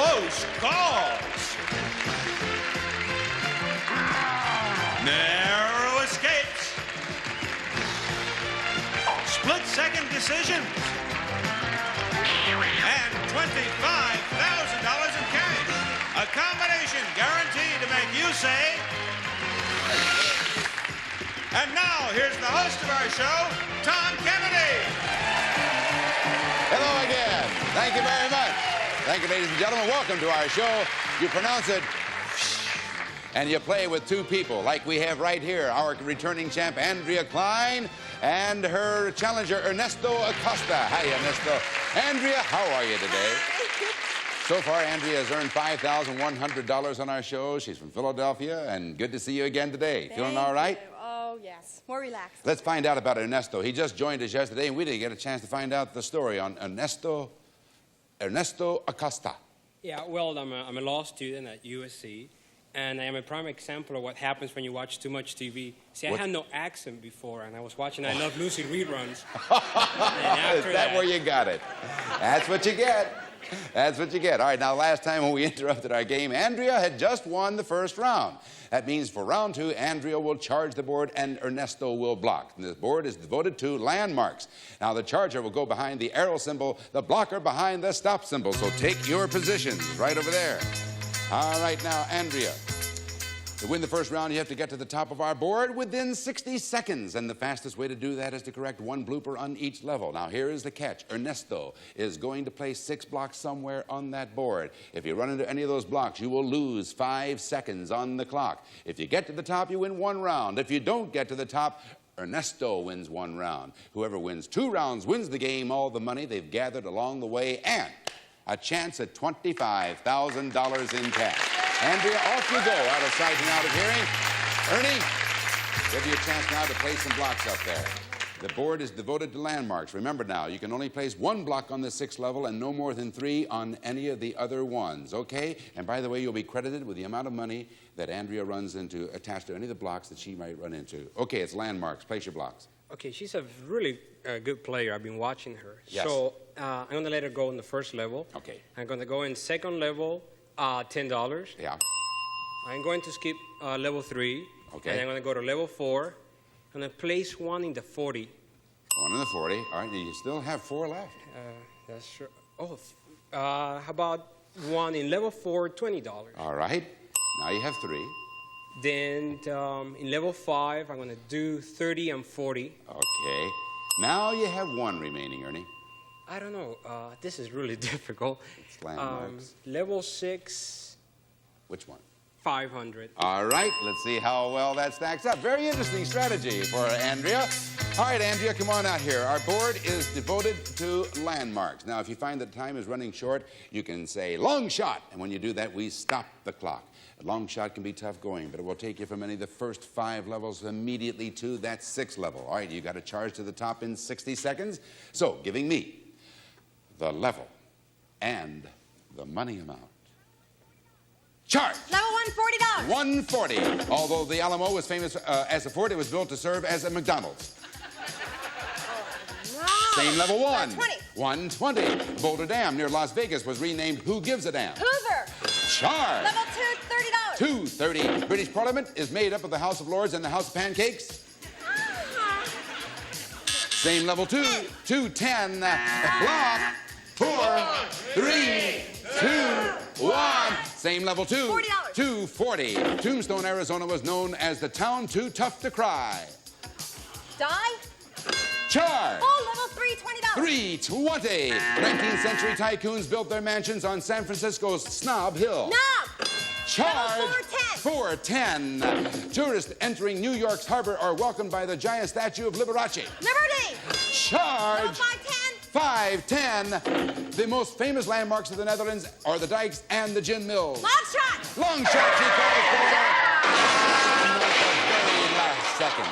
Close calls. Narrow escapes. Split-second decisions. And $25,000 in cash. A combination guaranteed to make you say... And now, here's the host of our show, Tom Kennedy. Hello again. Thank you very much. Thank you, ladies and gentlemen. Welcome to our show. You pronounce it, and you play with two people, like we have right here, our returning champ, Andrea Klein, and her challenger, Ernesto Acosta. Hi, Ernesto. Andrea, how are you today? So far, Andrea has earned $5,100 on our show. She's from Philadelphia, and good to see you again today. Feeling all right? Oh, yes. More relaxed. Let's find out about Ernesto. He just joined us yesterday, and we didn't get a chance to find out the story on Ernesto Acosta. Yeah, well, I'm a law student at USC, and I am a prime example of what happens when you watch too much TV. See, I had no accent before, and I was watching I Love Lucy reruns. Is that where you got it? That's what you get. That's what you get. All right, now, last time when we interrupted our game, Andrea had just won the first round. That means for round two, Andrea will charge the board and Ernesto will block. And this board is devoted to landmarks. Now, the charger will go behind the arrow symbol, the blocker behind the stop symbol. So take your positions right over there. All right, now, Andrea. To win the first round, you have to get to the top of our board within 60 seconds. And the fastest way to do that is to correct one blooper on each level. Now, here is the catch. Ernesto is going to place 6 blocks somewhere on that board. If you run into any of those blocks, you will lose 5 seconds on the clock. If you get to the top, you win 1 round. If you don't get to the top, Ernesto wins 1 round. Whoever wins 2 rounds wins the game, all the money they've gathered along the way, and a chance at $25,000 in cash. Andrea, off you go, out of sight and out of hearing. Ernie, give you a chance now to place some blocks up there. The board is devoted to landmarks. Remember now, you can only place 1 block on the 6th level and no more than 3 on any of the other ones, okay? And by the way, you'll be credited with the amount of money that Andrea runs into attached to any of the blocks that she might run into. Okay, it's landmarks. Place your blocks. Okay, she's a really good player. I've been watching her. Yes. So I'm going to let her go in the first level. Okay. I'm going to go in second level, $10. Yeah. I'm going to skip level 3. Okay. And I'm going to go to level 4. I'm going to place 1 in the 40. 1 in the 40. All right, you still have 4 left. That's true. Oh, how about 1 in level 4, $20. All right. Now you have 3. Then in level 5, I'm going to do 30 and 40. Okay. Now you have 1 remaining, Ernie. I don't know. This is really difficult. It's landmarks. Level 6. Which one? 500. All right. Let's see how well that stacks up. Very interesting strategy for Andrea. All right, Andrea, come on out here. Our board is devoted to landmarks. Now, if you find that time is running short, you can say, long shot. And when you do that, we stop the clock. A long shot can be tough going, but it will take you from any of the first 5 levels immediately to that 6th level. All right, you got to charge to the top in 60 seconds. So, giving me the level and the money amount. Charge! Level 1, $40. $140. Although the Alamo was famous as a fort, it was built to serve as a McDonald's. No. Same level 1. 120. $120. Boulder Dam near Las Vegas was renamed Who Gives a Damn? Hoover. Charge! Level 2, $30. $230. British Parliament is made up of the House of Lords and the House of Pancakes. Same level 2. $210. Block. 4, 3, 2, 1. Same level 2. $40. $240. Tombstone, Arizona was known as the town too tough to cry. Die. Charge. Oh, level 3, $20. $320. 19th century tycoons built their mansions on San Francisco's Snob Hill. Knob. Charge. Level 410. Tourists entering New York's harbor are welcomed by the giant statue of Liberace. Liberty. Charge. Level 510. 510. The most famous landmarks of the Netherlands are the dikes and the gin mills. Long shot. Long shot, she calls for it. At the very last second.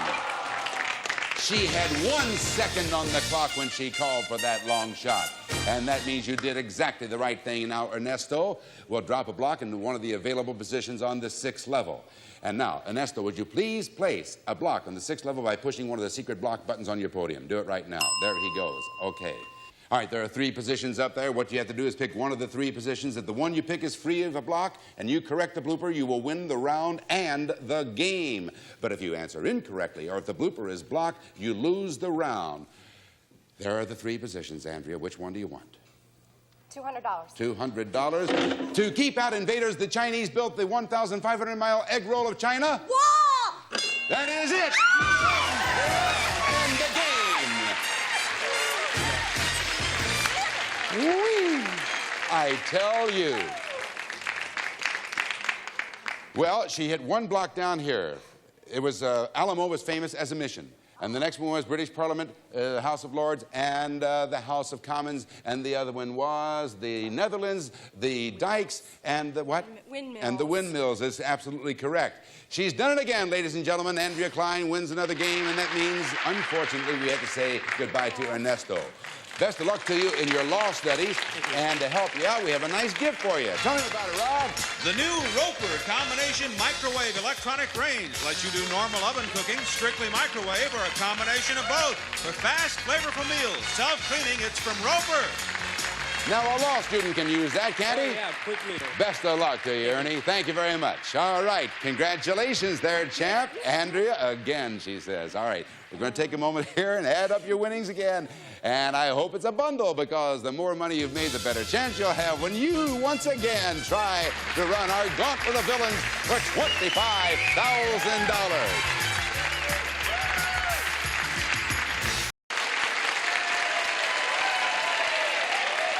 She had 1 second on the clock when she called for that long shot. And that means you did exactly the right thing. Now, Ernesto will drop a block into one of the available positions on the 6th level. And now, Ernesto, would you please place a block on the 6th level by pushing one of the secret block buttons on your podium? Do it right now. There he goes. Okay. All right, there are 3 positions up there. What you have to do is pick one of the 3 positions. If the one you pick is free of a block and you correct the blooper, you will win the round and the game. But if you answer incorrectly or if the blooper is blocked, you lose the round. There are the 3 positions, Andrea. Which one do you want? $200. $200. To keep out invaders, the Chinese built the 1,500-mile egg roll of China. Wall! That is it. And the game. Whee! I tell you. Well, she hit 1 block down here. It was Alamo was famous as a mission. And the next one was British Parliament, the House of Lords, and the House of Commons. And the other one was the Netherlands, the dikes, and the what? Windmills. And the windmills. Is absolutely correct. She's done it again, ladies and gentlemen. Andrea Klein wins another game, and that means, unfortunately, we have to say goodbye to Ernesto. Best of luck to you in your law studies. And to help you out, we have a nice gift for you. Tell me about it, Rob. The new Roper combination microwave electronic range lets you do normal oven cooking, strictly microwave, or a combination of both. For fast, flavorful meals, self-cleaning, it's from Roper. Now, a law student can use that, can't he? Yeah, quickly. Best of luck to you, Ernie. Thank you very much. All right. Congratulations there, champ. Andrea, again, she says. All right. We're going to take a moment here and add up your winnings again. And I hope it's a bundle, because the more money you've made, the better chance you'll have when you once again try to run our Gauntlet of Villains for $25,000.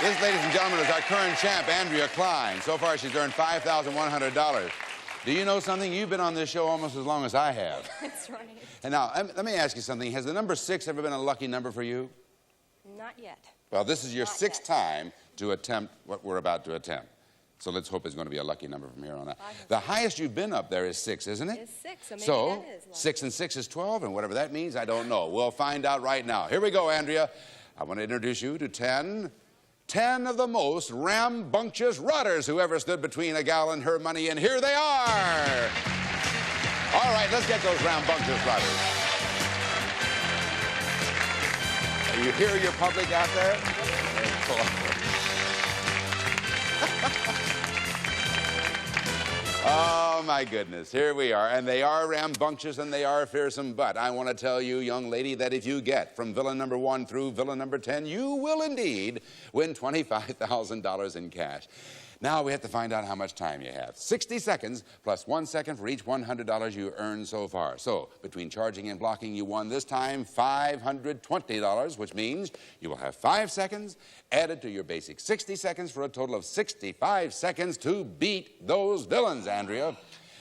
This, ladies and gentlemen, is our current champ, Andrea Klein. So far, she's earned $5,100. Do you know something? You've been on this show almost as long as I have. That's right. And now, let me ask you something. Has the number 6 ever been a lucky number for you? Not yet. Well, this is your Not 6th yet. time to attempt what we're about to attempt. So let's hope it's going to be a lucky number from here on out. The highest you've been up there is 6, isn't it? It's 6, so maybe So, that is lucky. 6 and 6 is 12, and whatever that means, I don't know. We'll find out right now. Here we go, Andrea. I want to introduce you to 10 of the most rambunctious rudders who ever stood between a gal and her money, and here they are. All right, let's get those rambunctious rudders. You hear your public out there? Oh, my goodness. Here we are. And they are rambunctious and they are fearsome. But I want to tell you, young lady, that if you get from villain number 1 through villain number 10, you will indeed win $25,000 in cash. Now we have to find out how much time you have. 60 seconds plus 1 second for each $100 you earned so far. So between charging and blocking, you won this time $520, which means you will have 5 seconds added to your basic 60 seconds for a total of 65 seconds to beat those villains, Andrea.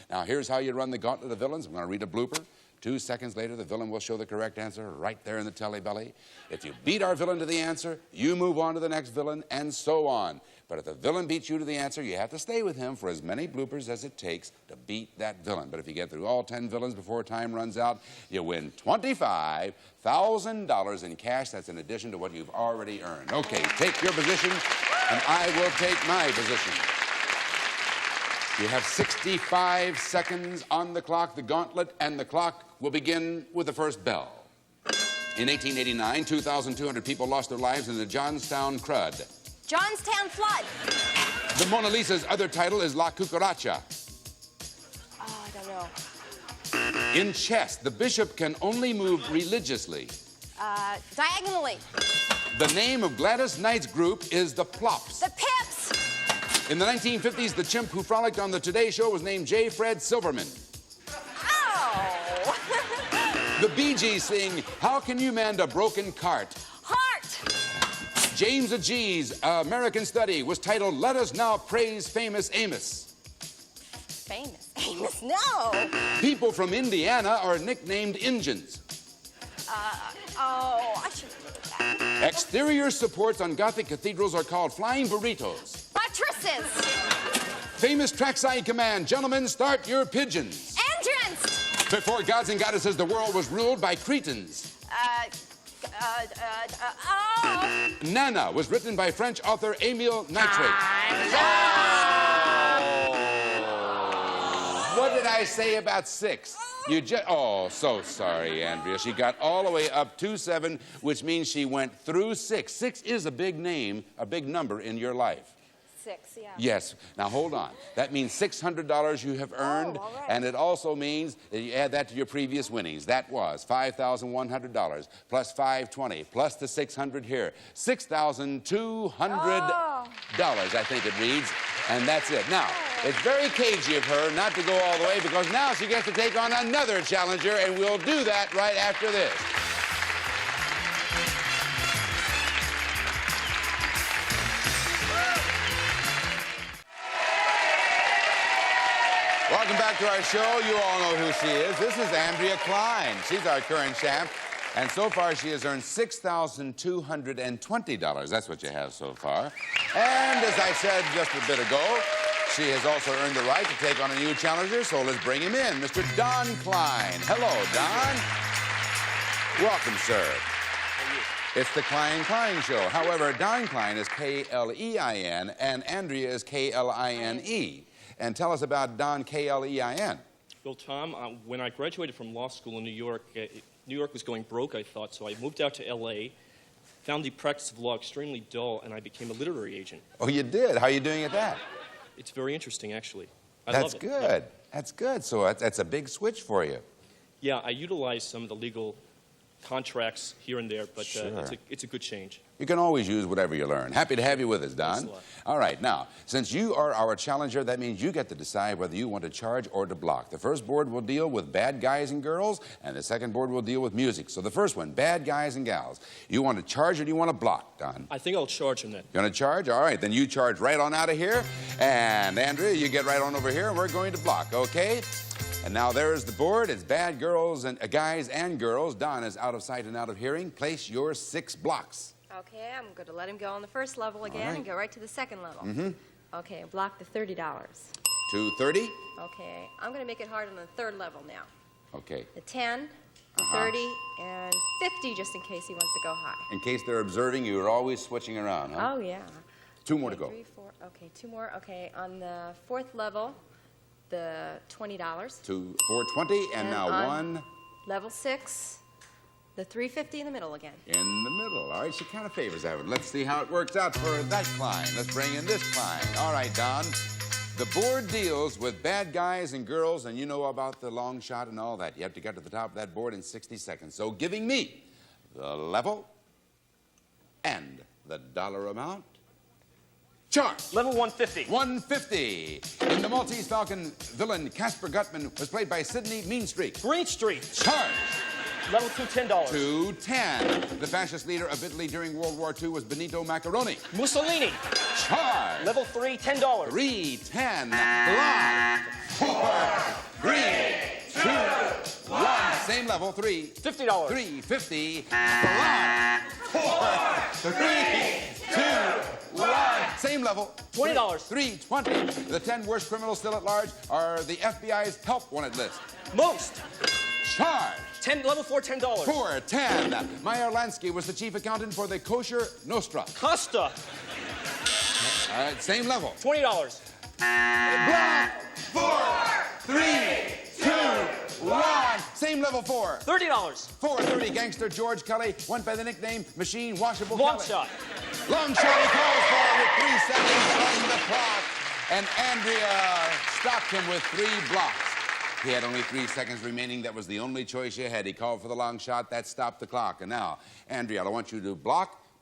Now here's how you run the Gauntlet of Villains. I'm going to read a blooper. 2 seconds later, the villain will show the correct answer right there in the telly belly. If you beat our villain to the answer, you move on to the next villain, and so on. But if the villain beats you to the answer, you have to stay with him for as many bloopers as it takes to beat that villain. But if you get through all 10 villains before time runs out, you win $25,000 in cash. That's in addition to what you've already earned. Okay, take your position, and I will take my position. You have 65 seconds on the clock, the gauntlet, and the clock will begin with the first bell. In 1889, 2,200 people lost their lives in the Johnstown Crud. Johnstown Flood. The Mona Lisa's other title is La Cucaracha. Oh, I don't know. In chess, the bishop can only move religiously. Diagonally. The name of Gladys Knight's group is the Plops. The Pips. In the 1950s, the chimp who frolicked on the Today Show was named J. Fred Silverman. Oh. The Bee Gees sing, "How Can You Mend a Broken Cart?" Heart. James Agee's American study was titled, "Let Us Now Praise Famous Amos." Famous Amos. No. People from Indiana are nicknamed Injuns. Oh, I should have known that. Exterior supports on Gothic cathedrals are called flying burritos. Buttresses. Famous trackside command, gentlemen, start your pigeons. Entrance. Before gods and goddesses, the world was ruled by Cretans. Oh. Nana was written by French author Émile Nitrate. What did I say about 6? You just, oh, so sorry, Andrea. She got all the way up to 7, which means she went through 6. 6 is a big name, a big number in your life. 6, yeah. Yes. Now, hold on. That means $600 you have earned, all right. and it also means that you add that to your previous winnings. That was $5,100 plus $520 plus the $600 here. $6,200, I think it reads, and that's it. Now, it's very cagey of her not to go all the way because now she gets to take on another challenger, and we'll do that right after this. Welcome back to our show. You all know who she is. This is Andrea Klein. She's our current champ. And so far, she has earned $6,220. That's what you have so far. And as I said just a bit ago, she has also earned the right to take on a new challenger, so let's bring him in, Mr. Don Klein. Hello, Don. Welcome, sir. It's the Klein Show. However, Don Klein is K-L-E-I-N, and Andrea is K-L-I-N-E. And tell us about Don K-L-E-I-N. Well, Tom, when I graduated from law school in New York, New York was going broke, I thought, so I moved out to L.A., found the practice of law extremely dull, and I became a literary agent. Oh, you did? How are you doing at that? It's very interesting, actually. I That's love it. good. Yeah. That's good. So that's a big switch for you. Yeah, I utilize some of the legal contracts here and there, but Sure. it's a good change. You can always use whatever you learn. Happy to have you with us, Don. Thanks a lot. All right, now, since you are our challenger, that means you get to decide whether you want to charge or to block. The first board will deal with bad guys and girls, and the second board will deal with music. So the first one, bad guys and gals. You want to charge or do you want to block, Don? I think I'll charge him then. You want to charge? All right, then you charge right on out of here. And Andrea, you get right on over here, and we're going to block, okay? And now there's the board. It's bad girls and guys and girls. Don is out of sight and out of hearing. Place your 6 blocks. Okay, I'm going to let him go on the first level again right. and go right to the second level. Okay, block the $30. 230. Okay, I'm going to make it hard on the third level now. Okay. The 10, the 30, and 50 just in case he wants to go high. In case they're observing, you're always switching around, huh? Oh, yeah. 2 more to go. 3, 4, okay, 2 more. Okay, on the fourth level, the $20. To 420, and now on 1 level 6, the $350 in the middle again. in the middle. All right, she kind of favors that one. Let's see how it works out for that Klein. Let's bring in this Klein. All right, Don. The board deals with bad guys and girls, and you know about the long shot and all that. You have to get to the top of that board in 60 seconds. So giving me the level and the dollar amount. Charge. Level 150. 150. In the Maltese Falcon, villain Casper Gutman was played by Sidney Meanstreak. Green Street. Charge. Level 210. 210. The fascist leader of Italy during World War II was Benito Mussolini. Mussolini. Charge. Level 3, $10. 310. Block. 4, 3, 2, 1. Same level. 3. $50. 350. Block. 4, 3, 2, 1. Same level. $20. 320. The 10 worst criminals still at large are the FBI's help wanted list. Most. Charge. Level 4, $10. 410. Meyer Lansky was the chief accountant for the Kosher Nostra. Costa. Same level. $20. Block. 4, 3, 2, 1. Same level. 4. $30. 430. Gangster George Kelly went by the nickname Machine Washable Long Kelly. shot. Long shot he calls for with 3 seconds on the clock. And Andrea stopped him with 3 blocks. He had only 3 seconds remaining. That was the only choice you had. He called for the long shot. That stopped the clock. And now, Andrea, I want you to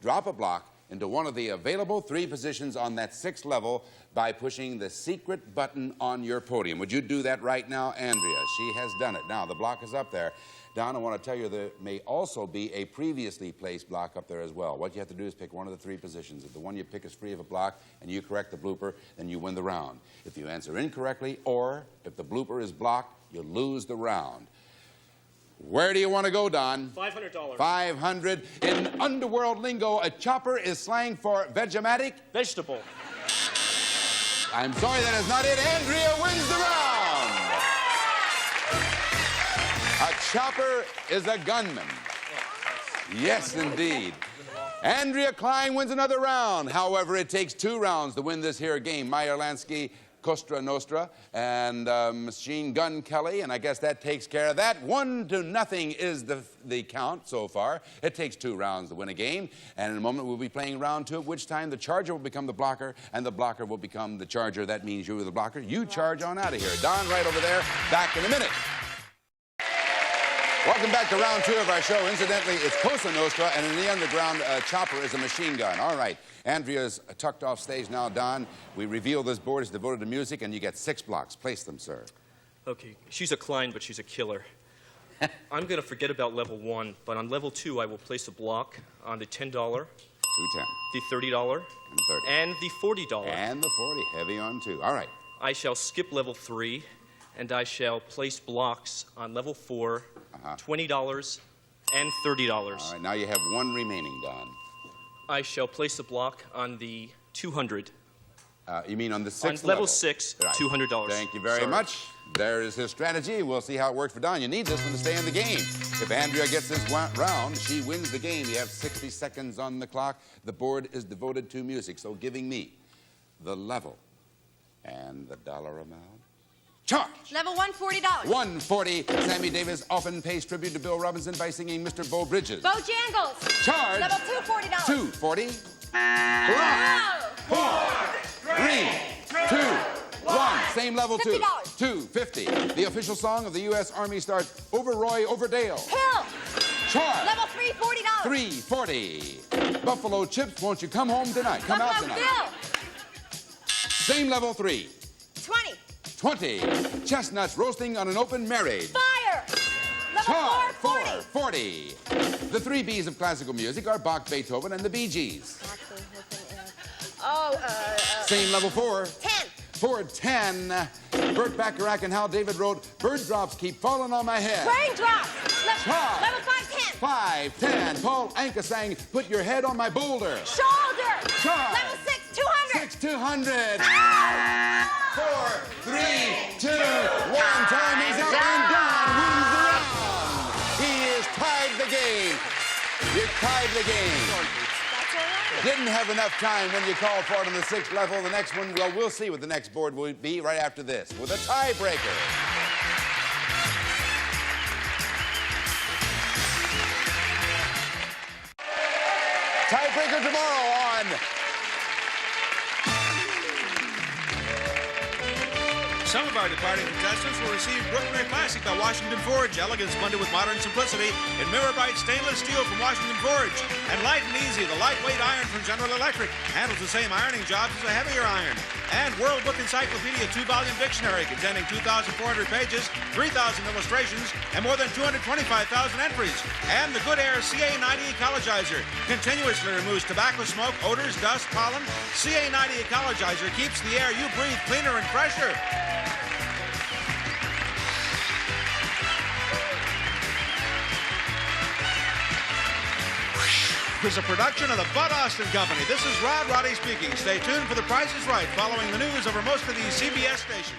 drop a block into one of the available 3 positions on that 6th level by pushing the secret button on your podium. Would you do that right now, Andrea? She has done it. Now, the block is up there. Don, I want to tell you there may also be a previously placed block up there as well. What you have to do is pick one of the 3 positions. If the one you pick is free of a block and you correct the blooper, then you win the round. If you answer incorrectly or if the blooper is blocked, you lose the round. Where do you want to go, Don? $500. 500. In underworld lingo, a chopper is slang for Vegematic. Vegetable. I'm sorry, that is not it. Andrea wins the round. A chopper is a gunman. Yes, indeed. Andrea Klein wins another round. However, it takes 2 rounds to win this here game. Meyer Lansky Cosa Nostra and Machine Gun Kelly, and I guess that takes care of that. 1-0 is the count so far. It takes 2 rounds to win a game, and in a moment we'll be playing round 2, at which time the charger will become the blocker, and the blocker will become the charger. That means you are the blocker. You charge on out of here. Don, right over there, back in a minute. Welcome back to round 2 of our show. Incidentally, it's Cosa Nostra, and in the underground, Chopper is a machine gun. All right, Andrea's tucked off stage now. Don, we reveal this board is devoted to music, and you get 6 blocks. Place them, sir. Okay, she's a Klein, but she's a killer. I'm going to forget about level 1, but on level 2, I will place a block on the $10, $2.10. the $30, and 30. and the $40. And the 40, heavy on 2. All right. I shall skip level 3, and I shall place blocks on level 4, $20, and $30. All right, now you have 1 remaining, Don. I shall place a block on the 200. You mean on the 6th On level? level 6, Right. $200. Thank you very Sorry. much. There is his strategy. We'll see how it works for Don. You need this one to stay in the game. If Andrea gets this round, she wins the game. You have 60 seconds on the clock. The board is devoted to music, so giving me the level and the dollar amount. Charge! Level 1, $40. 140. Sammy Davis often pays tribute to Bill Robinson by singing Mr. Bo Bridges. Bojangles. Charge! Level 2, $40. 240. Oh. 4, 3, 2, 1. Same level, 2. $50. 250. The official song of the U.S. Army starts Over Roy, Over Dale. Hill. Charge! Level 3, $40. 340. Buffalo Chips, won't you come home tonight? Come out Buffalo tonight. Bill. Same level, 3. 20. 20. Chestnuts roasting on an open marriage. Fire. Level Charge! 4, 40. 40. The 3 B's of classical music are Bach, Beethoven, and the Bee Gees. Oh, Same level, 4. 10. 410. Burt Bacharach and Hal David wrote, Bird drops keep falling on my head. Raindrops. Charge. Level 5, 10. 510. Paul Anka sang, Put Your Head on My Boulder. Shoulder. Charge. Level 6, 200. 200. 4, 3, 2, 1. Time is up and Don wins the round. He has tied the game. You tied the game. That's all right. Didn't have enough time when you called for it on the 6th level. The next one, well, we'll see what the next board will be right after this with a tiebreaker. Tiebreaker tomorrow on... Some of our departing contestants will receive Brookner Classic by Washington Forge, elegance blended with modern simplicity, in mirror bright stainless steel from Washington Forge, and Light and Easy, the lightweight iron from General Electric, handles the same ironing jobs as a heavier iron, and World Book Encyclopedia 2-volume dictionary containing 2,400 pages, 3,000 illustrations, and more than 225,000 entries, and the Good Air CA90 Ecologizer continuously removes tobacco smoke, odors, dust, pollen. CA90 Ecologizer keeps the air you breathe cleaner and fresher. Is a production of the Bud Austin Company. This is Rod Roddy speaking. Stay tuned for The Price is Right following the news over most of these CBS stations.